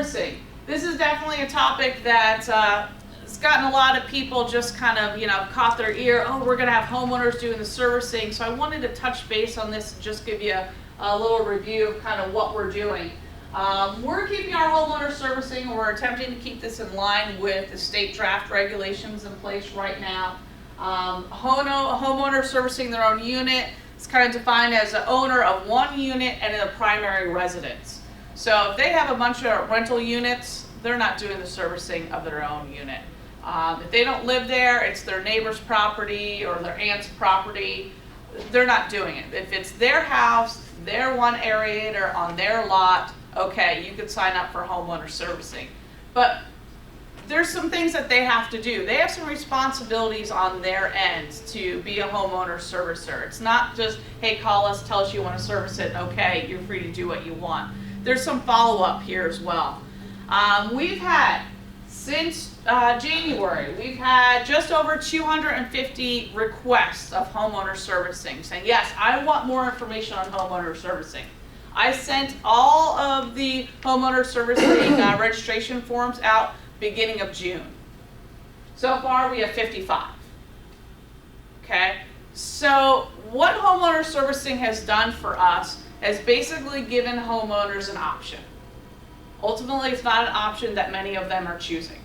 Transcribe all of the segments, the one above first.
servicing. This is definitely a topic that has gotten a lot of people just kind of, caught their ear. Oh, we're going to have homeowners doing the servicing. So I wanted to touch base on this and just give you a little review of kind of what we're doing. We're keeping our homeowner servicing. We're attempting to keep this in line with the state draft regulations in place right now. Homeowner servicing their own unit is kind of defined as the owner of one unit and a primary residence. So if they have a bunch of rental units, they're not doing the servicing of their own unit. If they don't live there, it's their neighbor's property or their aunt's property, they're not doing it. If it's their house, their one aerator on their lot, okay, you could sign up for homeowner servicing. But there's some things that they have to do. They have some responsibilities on their end to be a homeowner servicer. It's not just, hey, call us, tell us you want to service it, okay, you're free to do what you want. There's some follow-up here as well. We've had, since January, we've had just over 250 requests of homeowner servicing, saying, yes, I want more information on homeowner servicing. I sent all of the homeowner servicing registration forms out beginning of June. So far we have 55. Okay, so what homeowner servicing has done for us has basically given homeowners an option. Ultimately, it's not an option that many of them are choosing.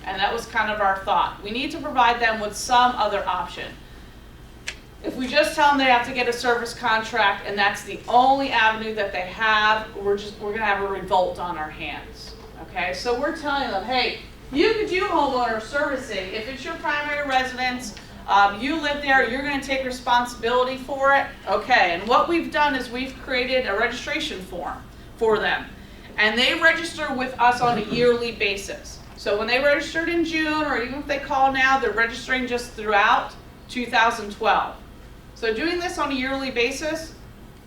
And that was kind of our thought. We need to provide them with some other option. If we just tell them they have to get a service contract and that's the only avenue that they have, we're going to have a revolt on our hands. Okay, so we're telling them, hey, you could do homeowner servicing. If it's your primary residence, you live there, you're going to take responsibility for it. Okay, and what we've done is we've created a registration form for them. And they register with us on a yearly basis. So when they registered in June, or even if they call now, they're registering just throughout 2012. So doing this on a yearly basis,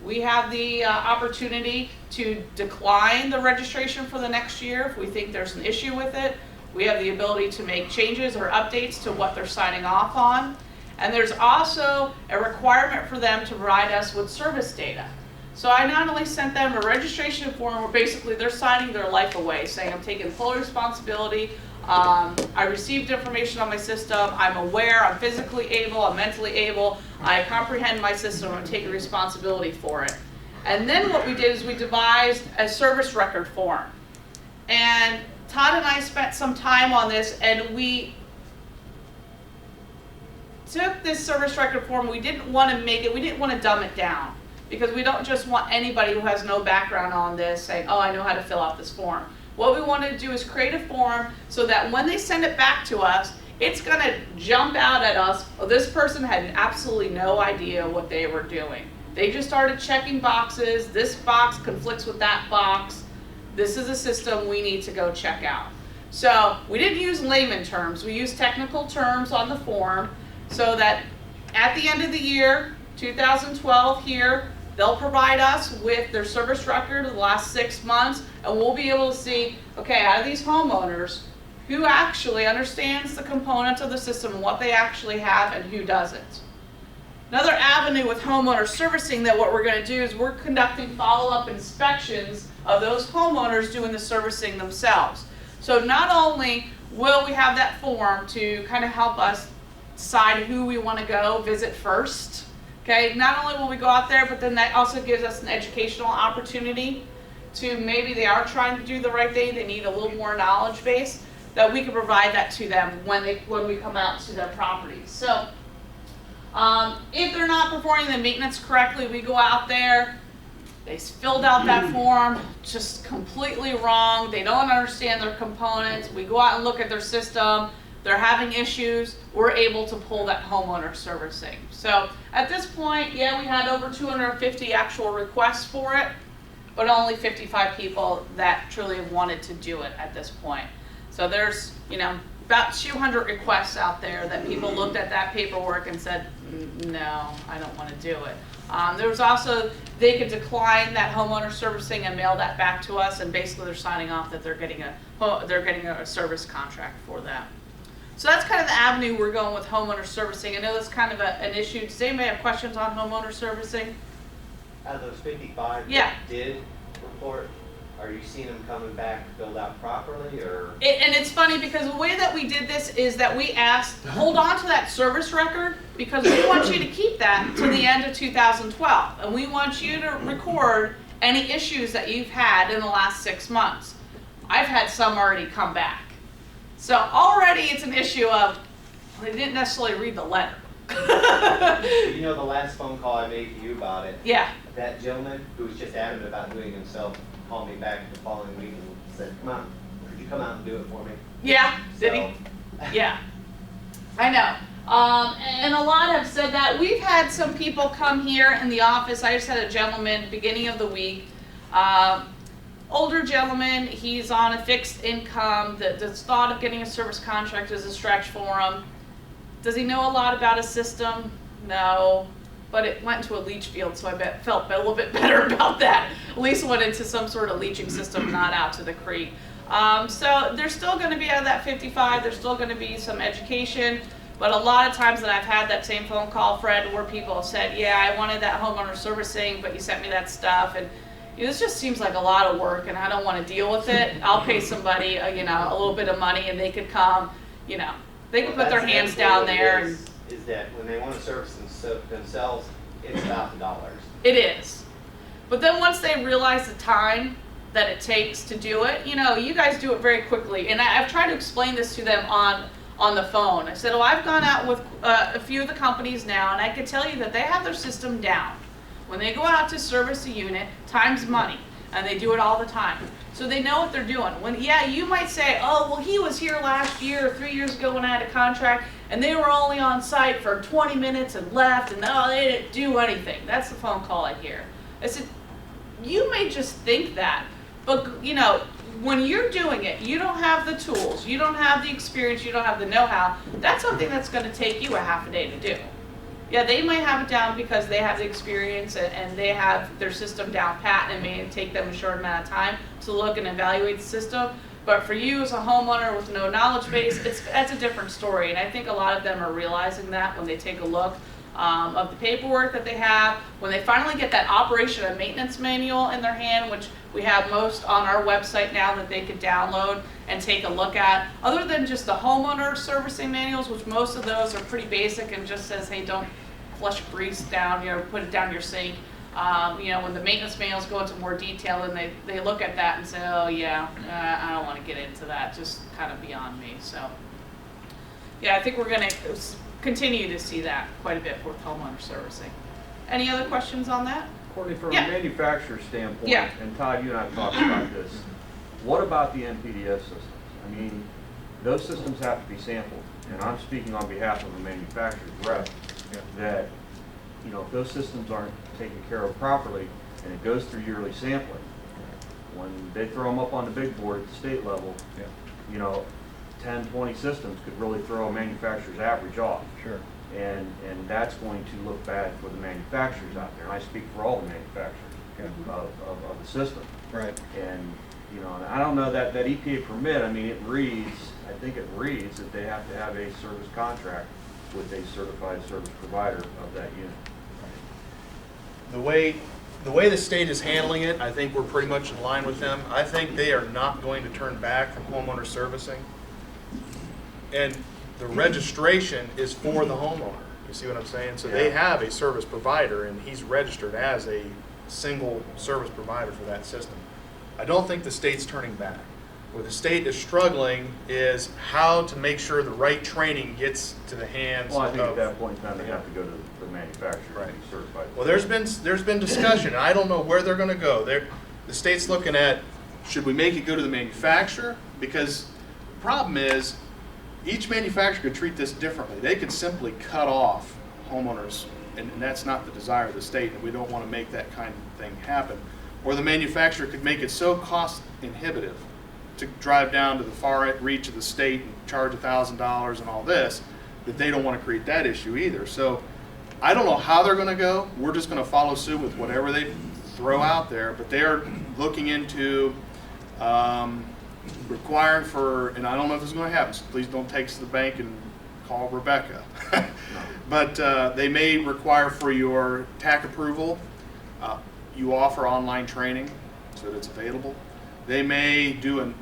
we have the opportunity to decline the registration for the next year if we think there's an issue with it. We have the ability to make changes or updates to what they're signing off on. And there's also a requirement for them to provide us with service data. So I not only sent them a registration form where basically they're signing their life away, saying I'm taking full responsibility, I received information on my system, I'm aware, I'm physically able, I'm mentally able, I comprehend my system, I'm taking responsibility for it. And then what we did is we devised a service record form. And Todd and I spent some time on this, and we took this service record form, we didn't want to dumb it down. Because we don't just want anybody who has no background on this saying, oh, I know how to fill out this form. What we want to do is create a form so that when they send it back to us, it's going to jump out at us, oh, this person had absolutely no idea what they were doing. They just started checking boxes. This box conflicts with that box. This is a system we need to go check out. So we didn't use layman terms. We used technical terms on the form so that at the end of the year, 2012 here, they'll provide us with their service record of the last 6 months, and we'll be able to see, okay, out of these homeowners, who actually understands the components of the system and what they actually have and who doesn't. Another avenue with homeowner servicing that what we're going to do is we're conducting follow-up inspections of those homeowners doing the servicing themselves. So not only will we have that form to kind of help us decide who we want to go visit first, okay, not only will we go out there, but then that also gives us an educational opportunity to maybe they are trying to do the right thing, they need a little more knowledge base, that we can provide that to them when we come out to their properties. So if they're not performing the maintenance correctly, we go out there, they filled out that form just completely wrong, they don't understand their components, we go out and look at their system, they're having issues, we're able to pull that homeowner servicing. So at this point, yeah, we had over 250 actual requests for it, but only 55 people that truly wanted to do it at this point. So there's, about 200 requests out there that people looked at that paperwork and said, no, I don't want to do it. There was also, they could decline that homeowner servicing and mail that back to us, and basically they're signing off that they're getting a service contract for that. So that's kind of the avenue we're going with homeowner servicing. I know that's kind of an issue. Does anybody have questions on homeowner servicing? Out of those 55 Yeah. that did report, Are you seeing them coming back filled out properly, or? And it's funny because the way that we did this is that we asked, hold on to that service record because we want you to keep that to the end of 2012. And we want you to record any issues that you've had in the last 6 months. I've had some already come back. So already it's an issue of, they didn't necessarily read the letter. You know, the last phone call I made to you about it, Yeah. that gentleman who was just adamant about doing it himself called me back the following week and said, come on, could you come out and do it for me? Yeah, did he? Yeah, I know. And a lot have said that. We've had some people come here in the office. I just had a gentleman beginning of the week, older gentleman. He's on a fixed income. The thought of getting a service contract is a stretch for him. Does he know a lot about a system? No. But it went into a leach field, so I felt a little bit better about that. At least went into some sort of leaching system, not out to the creek. So there's still going to be out of that 55, there's still going to be some education, but a lot of times that I've had that same phone call, Fred, where people have said, yeah, I wanted that homeowner servicing, but you sent me that stuff, and this just seems like a lot of work, and I don't want to deal with it. I'll pay somebody, a little bit of money, and they could come, they could put their hands down there. Is that when they want to service themselves, it's about the dollars. It is. But then once they realize the time that it takes to do it, you guys do it very quickly. And I've tried to explain this to them on the phone. I said, I've gone out with a few of the companies now, and I can tell you that they have their system down. When they go out to service a unit, time's money, and they do it all the time. So they know what they're doing. You might say, oh, well, he was here last year or 3 years ago when I had a contract, and they were only on site for 20 minutes and left, and they didn't do anything. That's the phone call I hear. I said, you may just think that, but when you're doing it, you don't have the tools, you don't have the experience, you don't have the know-how. That's something that's going to take you a half a day to do. Yeah, they might have it down because they have the experience and they have their system down pat, and it may take them a short amount of time to look and evaluate the system. But for you as a homeowner with no knowledge base, that's a different story. And I think a lot of them are realizing that when they take a look of the paperwork that they have, when they finally get that operation and maintenance manual in their hand, which we have most on our website now that they could download and take a look at, other than just the homeowner servicing manuals, which most of those are pretty basic and just says, hey, don't flush grease down, put it down your sink. When the maintenance manuals go into more detail, and they look at that and say, oh yeah, I don't want to get into that, just kind of beyond me. So yeah, I think we're going to continue to see that quite a bit with homeowner servicing. Any other questions on that? Courtney, from Yeah. a manufacturer standpoint, Yeah. and Todd, you and I have talked about this, what about the NPDS systems? I mean, those systems have to be sampled, and I'm speaking on behalf of a manufacturer's rep, that, if those systems aren't taken care of properly, and it goes through yearly sampling, when they throw them up on the big board at the state level, 10, 20 systems could really throw a manufacturer's average off. Sure. And that's going to look bad for the manufacturers out there. And I speak for all the manufacturers of the system. Right. And and I don't know that EPA permit. I mean, I think it reads that they have to have a service contract with a certified service provider of that unit. The way the state is handling it, I think we're pretty much in line with them. I think they are not going to turn back from homeowner servicing. And the registration is for the homeowner. You see what I'm saying? So they have a service provider, and he's registered as a single service provider for that system. I don't think the state's turning back. Where the state is struggling is how to make sure the right training gets to the hands Well, I think of... at that point in time, they have to go to the manufacturer Right. to be certified. Well, there's been discussion, and I don't know where they're going to go. The state's looking at, should we make it go to the manufacturer? Because the problem is, each manufacturer could treat this differently. They could simply cut off homeowners, and that's not the desire of the state, and we don't want to make that kind of thing happen. Or the manufacturer could make it so cost inhibitive to drive down to the far reach of the state and charge $1,000 and all this, that they don't want to create that issue either. So I don't know how they're going to go. We're just going to follow suit with whatever they throw out there, but they're looking into requiring for, and I don't know if this is going to happen, so please don't take us to the bank and call Rebecca. But they may require for your TAC approval, you offer online training so that it's available. They may do a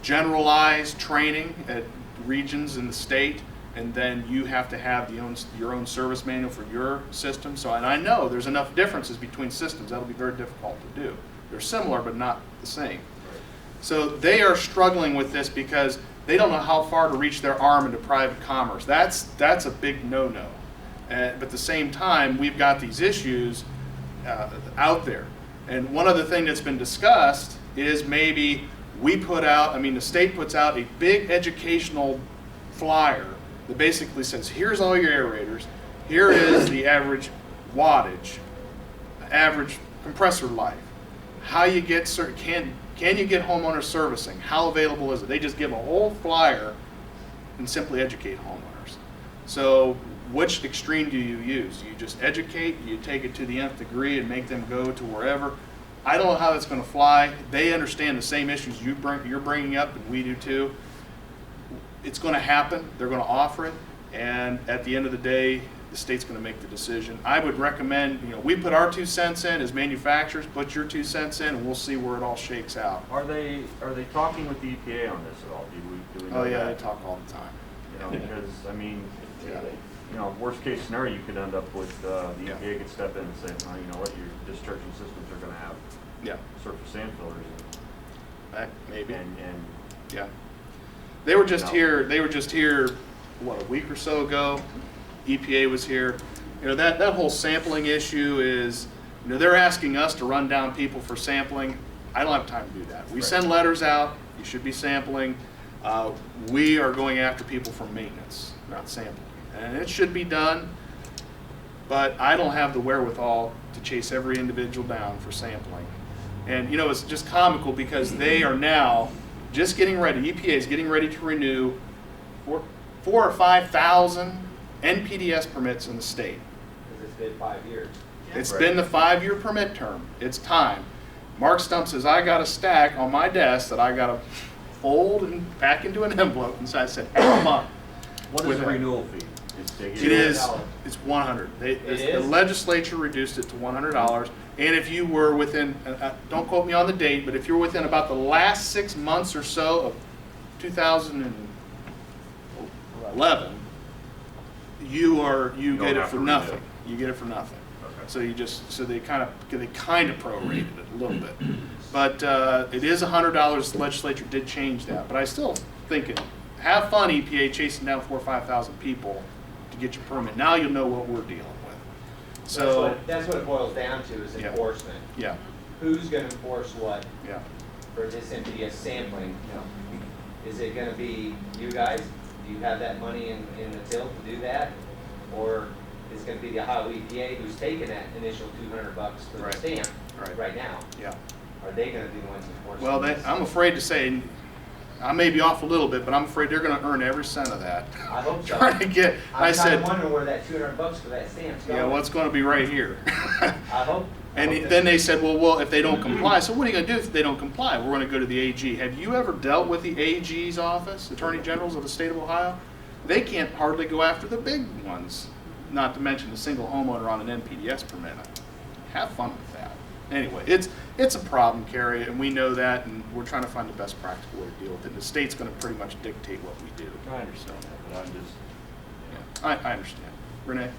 generalized training at regions in the state, and then you have to have your own service manual for your system. So, and I know there's enough differences between systems that'll be very difficult to do. They're similar but not the same. So they are struggling with this because they don't know how far to reach their arm into private commerce. That's a big no-no. But at the same time, we've got these issues out there. And one other thing that's been discussed is maybe the state puts out a big educational flyer that basically says, here's all your aerators, here is the average wattage, average compressor life, how you get can you get homeowner servicing, how available is it? They just give a whole flyer and simply educate homeowners. So which extreme do you use? Do you just educate? Do you take it to the nth degree and make them go to wherever? I don't know how that's going to fly. They understand the same issues you're bringing up, and we do too. It's going to happen. They're going to offer it, and at the end of the day, the state's going to make the decision. I would recommend, we put our 2 cents in as manufacturers, put your 2 cents in, and we'll see where it all shakes out. Are they talking with the EPA on this at all? Do we know Oh yeah, that? they talk all the time. Because Yeah. worst case scenario, you could end up with the Yeah. EPA could step in and say, well, you know what, your discharging systems are going to have Yeah, surface sand filters maybe. and Yeah. They were just No. here, what, a week or so ago? EPA was here. That whole sampling issue is, they're asking us to run down people for sampling. I don't have time to do that. We send letters out, you should be sampling. We are going after people for maintenance, not sampling. And it should be done, but I don't have the wherewithal to chase every individual down for sampling. And it's just comical because they are now just getting ready, EPA is getting ready to renew 4,000 or 5,000 NPDES permits in the state. Because it's been 5 years. It's been the 5-year permit term. It's time. Mark Stump says, I got a stack on my desk that I got to fold and pack into an envelope. And so I said, come on. what is With the that. renewal fee? It is, it's $100. The is? legislature reduced it to $100. And if you were within, don't quote me on the date, but if you're within about the last 6 months or so of 2011, you don't get it have for to nothing. renew. You get it for nothing. Okay. So they kind of prorated it a little bit. But it is $100. The legislature did change that. But I still think have fun, EPA, chasing down 4,000 or 5,000 people to get your permit. Now you'll know what we're dealing with. So That's what it boils down to is Yeah. enforcement. yeah, Who's going to enforce what yeah, for this NPDES sampling? yeah. Is it going to be you guys? Do you have that money in the till to do that? Or is it going to be the Ohio EPA who's taking that initial $200 for the Right. stamp Right. right now? Yeah. Are they going to be the ones enforcing Well, this? I'm afraid to say, I may be off a little bit, but I'm afraid they're going to earn every cent of that. I hope so. Trying to get, I I'm said, wondering where that $200 for that stamp's going. what's going to be right here? I hope. And then they said, well, if they don't comply, so what are you going to do if they don't comply? We're going to go to the AG. Have you ever dealt with the AG's office, Attorney Generals of the state of Ohio? They can't hardly go after the big ones, not to mention the single homeowner on an NPDES permit. Have fun with that. Anyway, it's a problem, Carrie, and we know that, and we're trying to find the best practical way to deal with it. And the state's going to pretty much dictate what we do. I understand that, but I'm just, Yeah, I understand. Renee?